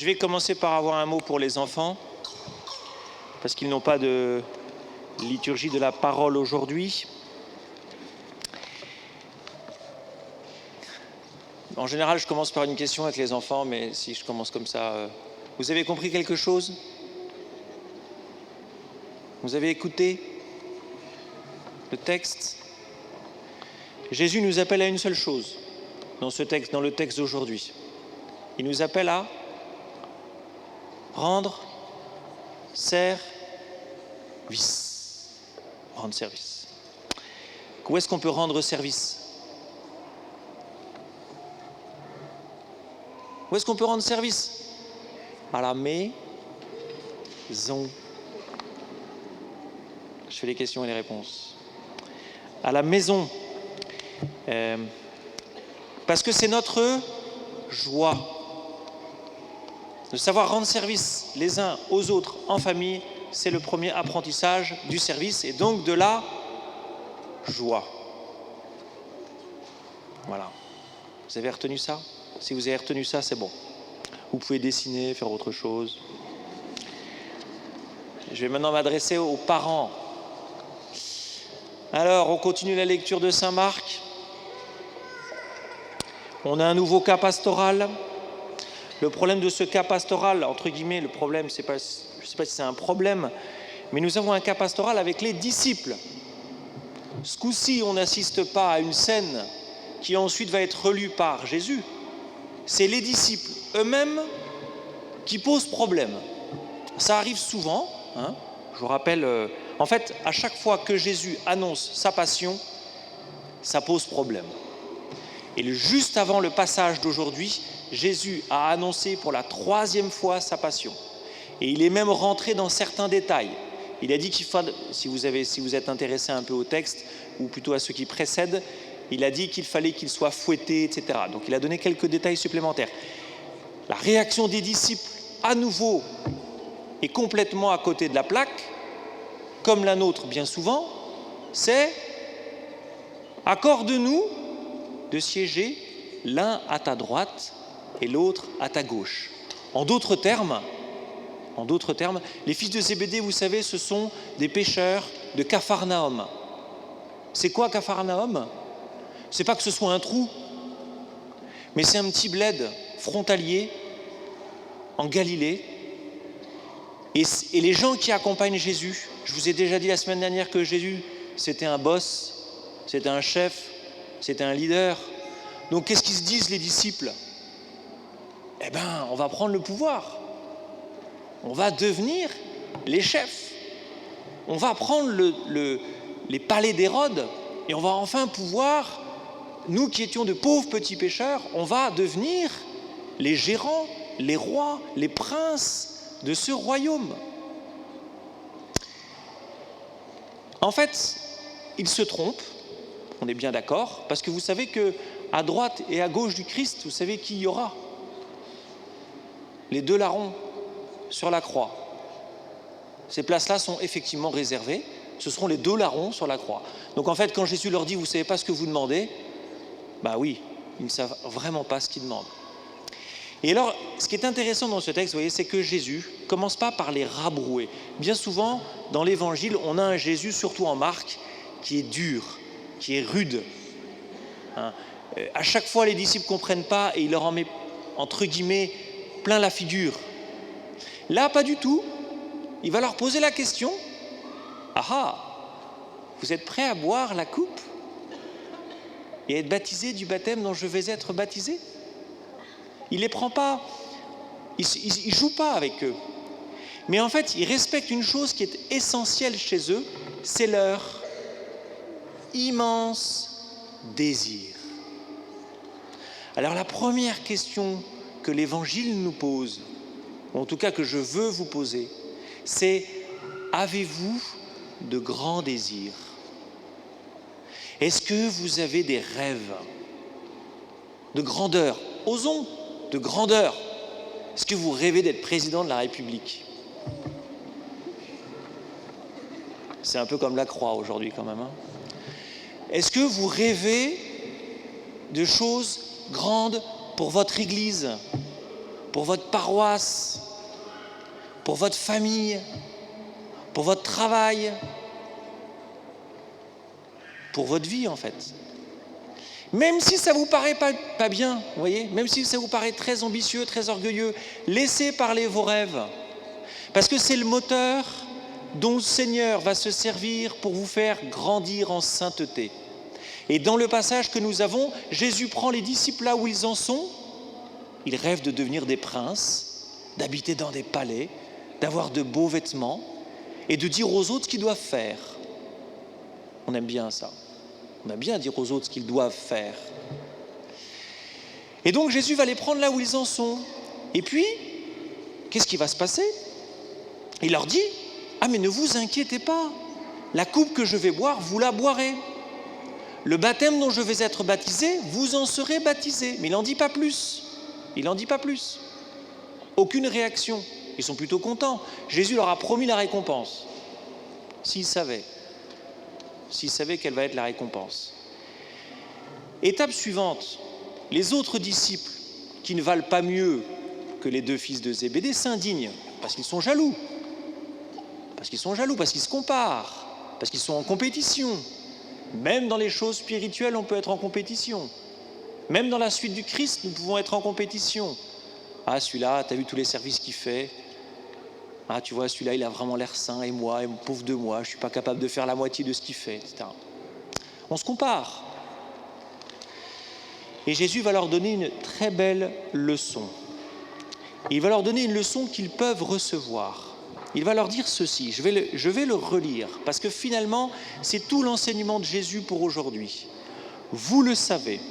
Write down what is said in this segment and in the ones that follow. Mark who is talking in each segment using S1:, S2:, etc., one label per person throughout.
S1: Je vais commencer par avoir un mot pour les enfants, parce qu'ils n'ont pas de liturgie de la parole aujourd'hui. En général, je commence par une question avec les enfants, mais si je commence comme ça, vous avez compris quelque chose? Vous avez écouté le texte? Jésus nous appelle à une seule chose dans ce texte, dans le texte d'aujourd'hui. Il nous appelle à rendre service. Rendre service. Où est-ce qu'on peut rendre service? Où est-ce qu'on peut rendre service? À la maison. Je fais les questions et les réponses. À la maison. Parce que c'est notre joie. De savoir rendre service les uns aux autres en famille, c'est le premier apprentissage du service et donc de la joie. Voilà. Vous avez retenu ça? Si vous avez retenu ça, c'est bon. Vous pouvez dessiner, faire autre chose. Je vais maintenant m'adresser aux parents. Alors, on continue la lecture de Saint Marc. On a un nouveau cas pastoral. Le problème de ce cas pastoral, entre guillemets, le problème, je ne sais pas si c'est un problème, mais nous avons un cas pastoral avec les disciples. Ce coup-ci, on n'assiste pas à une scène qui ensuite va être relue par Jésus. C'est les disciples eux-mêmes qui posent problème. Ça arrive souvent, hein. Je vous rappelle, en fait, à chaque fois que Jésus annonce sa passion, ça pose problème. Et juste avant le passage d'aujourd'hui, Jésus a annoncé pour la 3e fois sa passion. Et il est même rentré dans certains détails. Il a dit qu'il fallait, si vous êtes intéressé un peu au texte, ou plutôt à ce qui précède, il a dit qu'il fallait qu'il soit fouetté, etc. Donc il a donné quelques détails supplémentaires. La réaction des disciples, à nouveau, est complètement à côté de la plaque, comme la nôtre bien souvent, c'est « accorde-nous de siéger l'un à ta droite et l'autre à ta gauche ». En d'autres termes, les fils de Zébédée, vous savez, ce sont des pêcheurs de Capharnaüm. C'est quoi Capharnaüm? C'est pas que ce soit un trou, mais c'est un petit bled frontalier en Galilée. Et les gens qui accompagnent Jésus, je vous ai déjà dit la semaine dernière que Jésus, c'était un boss, c'était un chef, c'était un leader. Donc qu'est-ce qu'ils se disent les disciples? Eh bien, on va prendre le pouvoir. On va devenir les chefs. On va prendre les palais d'Hérode et on va enfin pouvoir, nous qui étions de pauvres petits pêcheurs, on va devenir les gérants, les rois, les princes de ce royaume. En fait, ils se trompent, on est bien d'accord, parce que vous savez qu'à droite et à gauche du Christ, vous savez qui y aura? Les 2 larrons sur la croix. Ces places-là sont effectivement réservées, ce seront les 2 larrons sur la croix. Donc en fait, quand Jésus leur dit « vous ne savez pas ce que vous demandez », bah oui, ils ne savent vraiment pas ce qu'ils demandent. Et alors, ce qui est intéressant dans ce texte, vous voyez, c'est que Jésus ne commence pas par les rabrouer. Bien souvent, dans l'Évangile, on a un Jésus, surtout en Marc, qui est dur, qui est rude. Hein. À chaque fois, les disciples ne comprennent pas et il leur en met, entre guillemets, plein la figure. Là, pas du tout. Il va leur poser la question. « Ah, vous êtes prêts à boire la coupe et à être baptisés du baptême dont je vais être baptisé ?» Il ne les prend pas, il ne joue pas avec eux. Mais en fait, il respecte une chose qui est essentielle chez eux, c'est leur immense désir. Alors la première question que l'Évangile nous pose, ou en tout cas que je veux vous poser, c'est « avez-vous de grands désirs ?» Est-ce que vous avez des rêves de grandeur? Osons, de grandeur. Est-ce que vous rêvez d'être président de la République? C'est un peu comme la croix aujourd'hui quand même. Hein. Est-ce que vous rêvez de choses grandes pour votre Église, pour votre paroisse, pour votre famille, pour votre travail, pour votre vie en fait. Même si ça vous paraît pas bien, vous voyez, même si ça vous paraît très ambitieux, très orgueilleux, laissez parler vos rêves. Parce que c'est le moteur dont le Seigneur va se servir pour vous faire grandir en sainteté. Et dans le passage que nous avons, Jésus prend les disciples là où ils en sont. Ils rêvent de devenir des princes, d'habiter dans des palais, d'avoir de beaux vêtements et de dire aux autres ce qu'ils doivent faire. On aime bien ça. On aime bien dire aux autres ce qu'ils doivent faire. Et donc Jésus va les prendre là où ils en sont. Et puis, qu'est-ce qui va se passer? Il leur dit, « Ah mais ne vous inquiétez pas, la coupe que je vais boire, vous la boirez. Le baptême dont je vais être baptisé, vous en serez baptisé. » Mais il n'en dit pas plus. Il n'en dit pas plus. Aucune réaction. Ils sont plutôt contents. Jésus leur a promis la récompense. S'ils savaient quelle va être la récompense. Étape suivante, les autres disciples qui ne valent pas mieux que les deux fils de Zébédée s'indignent parce qu'ils sont jaloux. Parce qu'ils se comparent, parce qu'ils sont en compétition. Même dans les choses spirituelles, on peut être en compétition. Même dans la suite du Christ, nous pouvons être en compétition. Ah, celui-là, tu as vu tous les services qu'il fait. Ah, tu vois, celui-là, il a vraiment l'air saint, et moi, pauvre de moi, je ne suis pas capable de faire la moitié de ce qu'il fait, etc. On se compare. Et Jésus va leur donner une très belle leçon. Et il va leur donner une leçon qu'ils peuvent recevoir. Il va leur dire ceci, je vais le relire, parce que finalement, c'est tout l'enseignement de Jésus pour aujourd'hui. Vous le savez,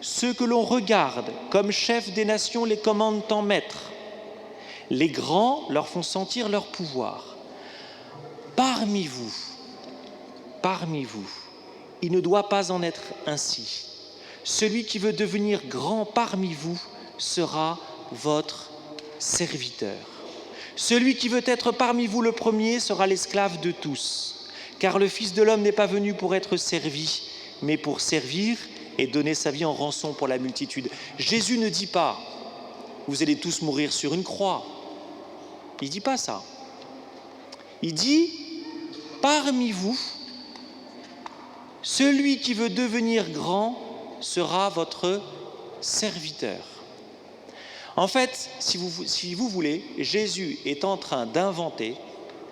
S1: ceux que l'on regarde comme chefs des nations les commandent en maîtres. Les grands leur font sentir leur pouvoir. Parmi vous, il ne doit pas en être ainsi. Celui qui veut devenir grand parmi vous sera votre serviteur. Celui qui veut être parmi vous le premier sera l'esclave de tous. Car le Fils de l'homme n'est pas venu pour être servi, mais pour servir et donner sa vie en rançon pour la multitude. Jésus ne dit pas « vous allez tous mourir sur une croix ». Il ne dit pas ça. Il dit « parmi vous, celui qui veut devenir grand sera votre serviteur ». En fait, si vous voulez, Jésus est en train d'inventer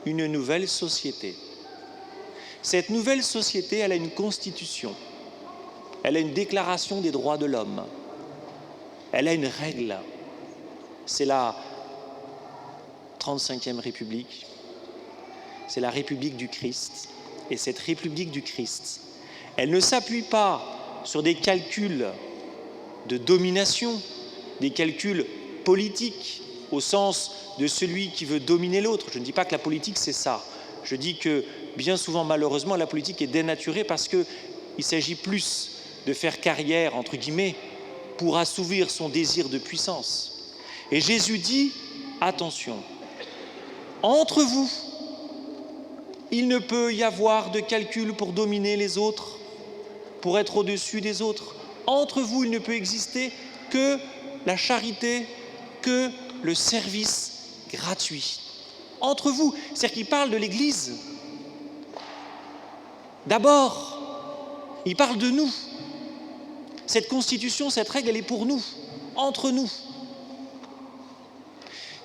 S1: une nouvelle société. Cette nouvelle société, elle a une constitution. Elle a une déclaration des droits de l'homme. Elle a une règle. C'est la 35e République. C'est la République du Christ. Et cette République du Christ, elle ne s'appuie pas sur des calculs de domination, des calculs politiques au sens de celui qui veut dominer l'autre. Je ne dis pas que la politique, c'est ça. Je dis que bien souvent, malheureusement, la politique est dénaturée parce qu'il s'agit plus de faire carrière, entre guillemets, pour assouvir son désir de puissance. Et Jésus dit, attention, entre vous, il ne peut y avoir de calcul pour dominer les autres, pour être au-dessus des autres. Entre vous, il ne peut exister que la charité, que le service gratuit. Entre vous, c'est-à-dire qu'il parle de l'Église. D'abord, il parle de nous. Cette constitution, cette règle, elle est pour nous, entre nous.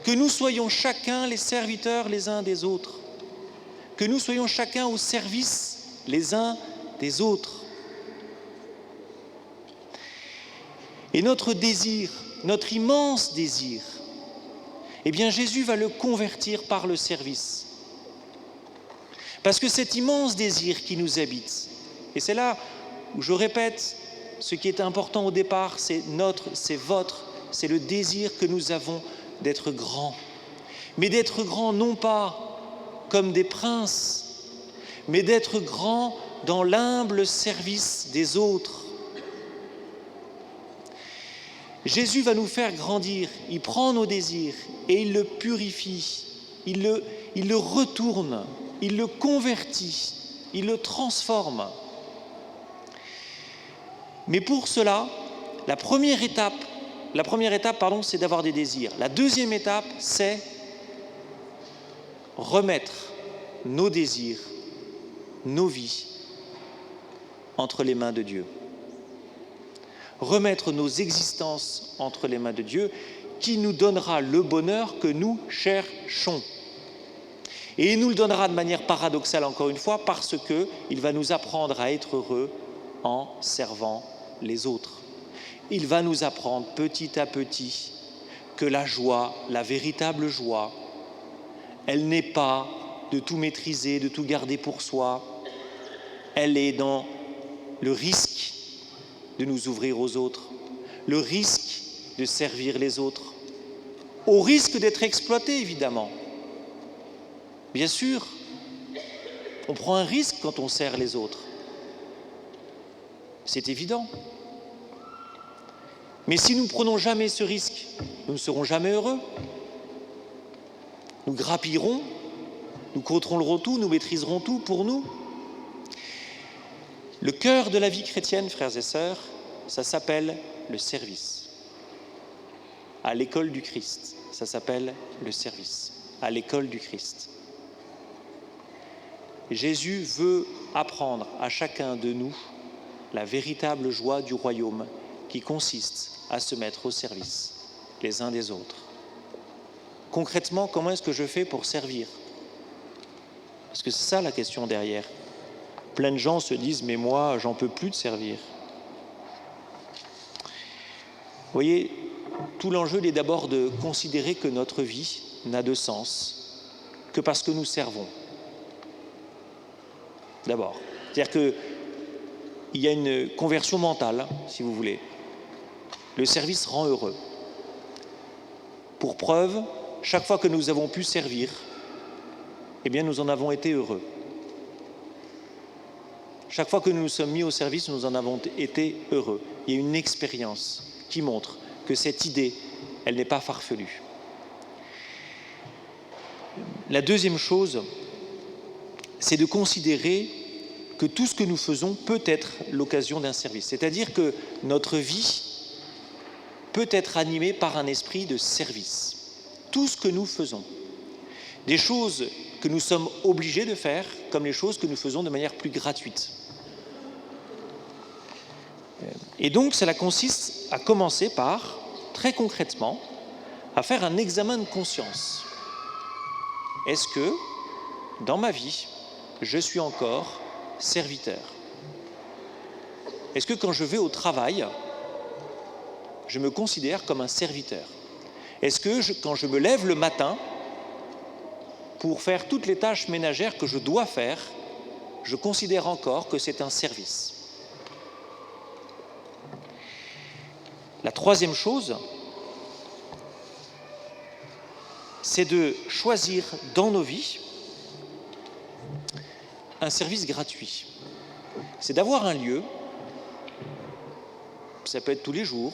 S1: Que nous soyons chacun les serviteurs les uns des autres. Que nous soyons chacun au service les uns des autres. Et notre désir, notre immense désir, eh bien Jésus va le convertir par le service. Parce que cet immense désir qui nous habite, et c'est là où je répète, ce qui est important au départ, c'est notre, c'est votre, c'est le désir que nous avons d'être grands. Mais d'être grands non pas comme des princes, mais d'être grands dans l'humble service des autres. Jésus va nous faire grandir, il prend nos désirs et il le purifie, il le retourne, il le convertit, il le transforme. Mais pour cela, la première étape la première étape, c'est d'avoir des désirs. La deuxième étape, c'est remettre nos désirs, nos vies, entre les mains de Dieu. Remettre nos existences entre les mains de Dieu, qui nous donnera le bonheur que nous cherchons. Et il nous le donnera de manière paradoxale, encore une fois, parce qu'il va nous apprendre à être heureux en servant les autres. Il va nous apprendre petit à petit que la joie, la véritable joie, elle n'est pas de tout maîtriser, de tout garder pour soi. Elle est dans le risque de nous ouvrir aux autres, le risque de servir les autres, au risque d'être exploité, évidemment. Bien sûr, on prend un risque quand on sert les autres. C'est évident. Mais si nous ne prenons jamais ce risque, nous ne serons jamais heureux. Nous grappillerons, nous contrôlerons tout, nous maîtriserons tout pour nous. Le cœur de la vie chrétienne, frères et sœurs, ça s'appelle le service. À l'école du Christ, ça s'appelle le service. À l'école du Christ. Jésus veut apprendre à chacun de nous la véritable joie du royaume qui consiste à se mettre au service les uns des autres. Concrètement, comment est-ce que je fais pour servir? Parce que c'est ça la question derrière. Plein de gens se disent « mais moi, j'en peux plus de servir ». Vous voyez, tout l'enjeu est d'abord de considérer que notre vie n'a de sens que parce que nous servons. D'abord. C'est-à-dire qu'il y a une conversion mentale, si vous voulez. Le service rend heureux. Pour preuve, chaque fois que nous avons pu servir, eh bien nous en avons été heureux. Chaque fois que nous nous sommes mis au service, nous en avons été heureux. Il y a une expérience qui montre que cette idée, elle n'est pas farfelue. La deuxième chose, c'est de considérer que tout ce que nous faisons peut être l'occasion d'un service. C'est-à-dire que notre vie peut être animée par un esprit de service. Tout ce que nous faisons. Des choses que nous sommes obligés de faire, comme les choses que nous faisons de manière plus gratuite. Et donc, cela consiste à commencer par, très concrètement, à faire un examen de conscience. Est-ce que, dans ma vie, je suis encore serviteur? Est-ce que quand je vais au travail, je me considère comme un serviteur? Est-ce que quand je me lève le matin pour faire toutes les tâches ménagères que je dois faire, je considère encore que c'est un service? La troisième chose, c'est de choisir dans nos vies un service gratuit. C'est d'avoir un lieu, ça peut être tous les jours,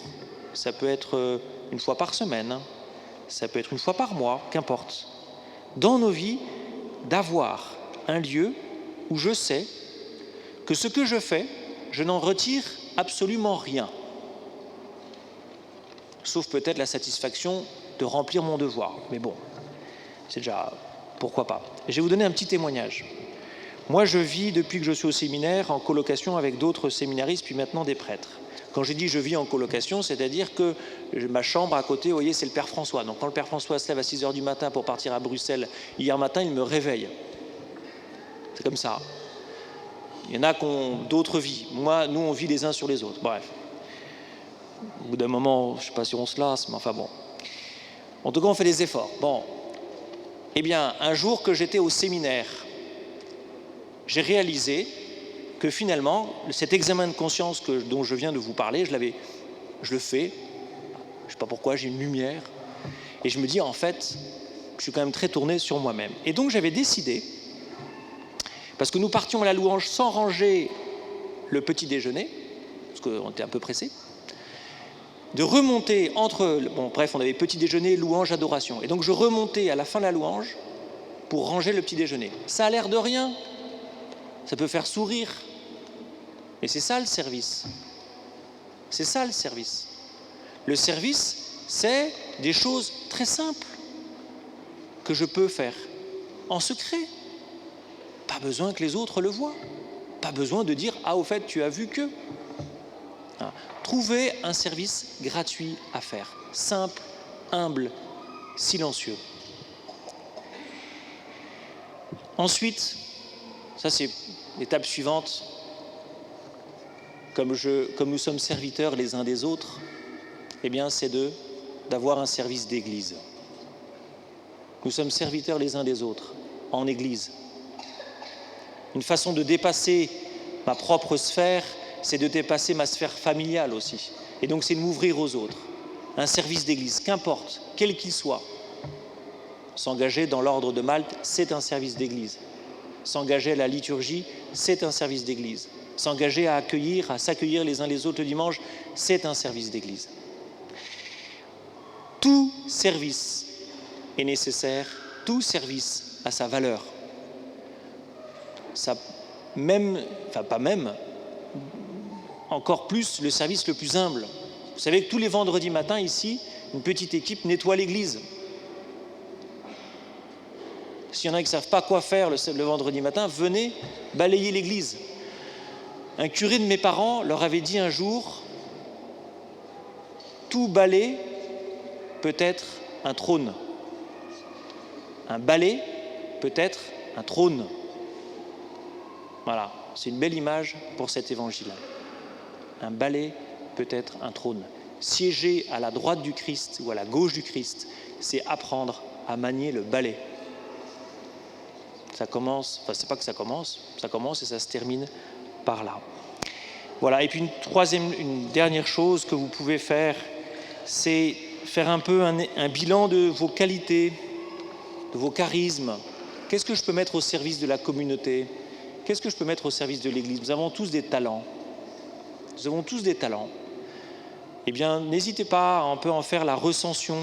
S1: ça peut être une fois par semaine, ça peut être une fois par mois, qu'importe. Dans nos vies, d'avoir un lieu où je sais que ce que je fais, je n'en retire absolument rien. Sauf peut-être la satisfaction de remplir mon devoir. Mais bon, c'est déjà, pourquoi pas. Et je vais vous donner un petit témoignage. Moi, je vis, depuis que je suis au séminaire, en colocation avec d'autres séminaristes, puis maintenant des prêtres. Quand je dis je vis en colocation, c'est-à-dire que ma chambre à côté, vous voyez, c'est le Père François. Donc quand le Père François se lève à 6h du matin pour partir à Bruxelles, hier matin, il me réveille. C'est comme ça. Il y en a qui ont d'autres vies. Moi, nous, on vit les uns sur les autres. Bref. Au bout d'un moment, je ne sais pas si on se lasse, mais enfin bon. En tout cas, on fait des efforts. Bon. Eh bien, un jour que j'étais au séminaire, j'ai réalisé que finalement, cet examen de conscience dont je viens de vous parler, je le fais, je ne sais pas pourquoi, j'ai une lumière, et je me dis, en fait, je suis quand même très tourné sur moi-même. Et donc, j'avais décidé, parce que nous partions à la louange sans ranger le petit déjeuner, parce qu'on était un peu pressés, de remonter on avait petit déjeuner, louange, adoration. Et donc, je remontais à la fin de la louange pour ranger le petit déjeuner. Ça a l'air de rien, ça peut faire sourire, mais c'est ça le service. C'est ça le service. Le service, c'est des choses très simples que je peux faire en secret. Pas besoin que les autres le voient. Pas besoin de dire « Ah, au fait, tu as vu que… » Trouver un service gratuit à faire, simple, humble, silencieux. Ensuite, ça c'est l'étape suivante, comme nous sommes serviteurs les uns des autres, eh bien c'est d'avoir un service d'église. Nous sommes serviteurs les uns des autres, en église. Une façon de dépasser ma propre sphère, c'est de dépasser ma sphère familiale aussi. Et donc c'est de m'ouvrir aux autres. Un service d'église, qu'importe, quel qu'il soit. S'engager dans l'ordre de Malte, c'est un service d'église. S'engager à la liturgie, c'est un service d'église. S'engager à s'accueillir les uns les autres le dimanche, c'est un service d'église. Tout service est nécessaire, tout service a sa valeur. Encore plus le service le plus humble. Vous savez que tous les vendredis matins, ici, une petite équipe nettoie l'église. S'il y en a qui ne savent pas quoi faire le vendredi matin, venez balayer l'église. Un curé de mes parents leur avait dit un jour, tout balai peut être un trône. Un balai peut être un trône. Voilà, c'est une belle image pour cet évangile. Un balai peut être un trône. Siéger à la droite du Christ ou à la gauche du Christ, c'est apprendre à manier le balai. Ça commence et ça se termine par là. Voilà, et puis une dernière chose que vous pouvez faire, c'est faire un peu un bilan de vos qualités, de vos charismes. Qu'est-ce que je peux mettre au service de la communauté ? Qu'est-ce que je peux mettre au service de l'Église ? Nous avons tous des talents. Nous avons tous des talents. Eh bien, n'hésitez pas à un peu en faire la recension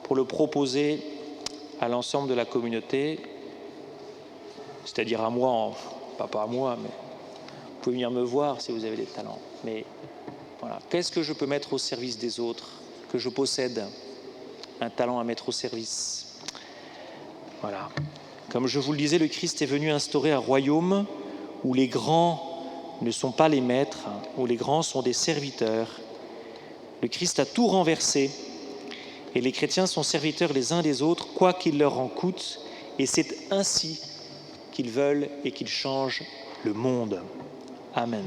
S1: pour le proposer à l'ensemble de la communauté, c'est-à-dire à moi, pas à moi, mais vous pouvez venir me voir si vous avez des talents. Mais voilà, qu'est-ce que je peux mettre au service des autres, que je possède un talent à mettre au service ? Voilà. Comme je vous le disais, le Christ est venu instaurer un royaume où les grands ne sont pas les maîtres, où les grands sont des serviteurs. Le Christ a tout renversé et les chrétiens sont serviteurs les uns des autres, quoi qu'il leur en coûte, et c'est ainsi qu'ils veulent et qu'ils changent le monde. Amen.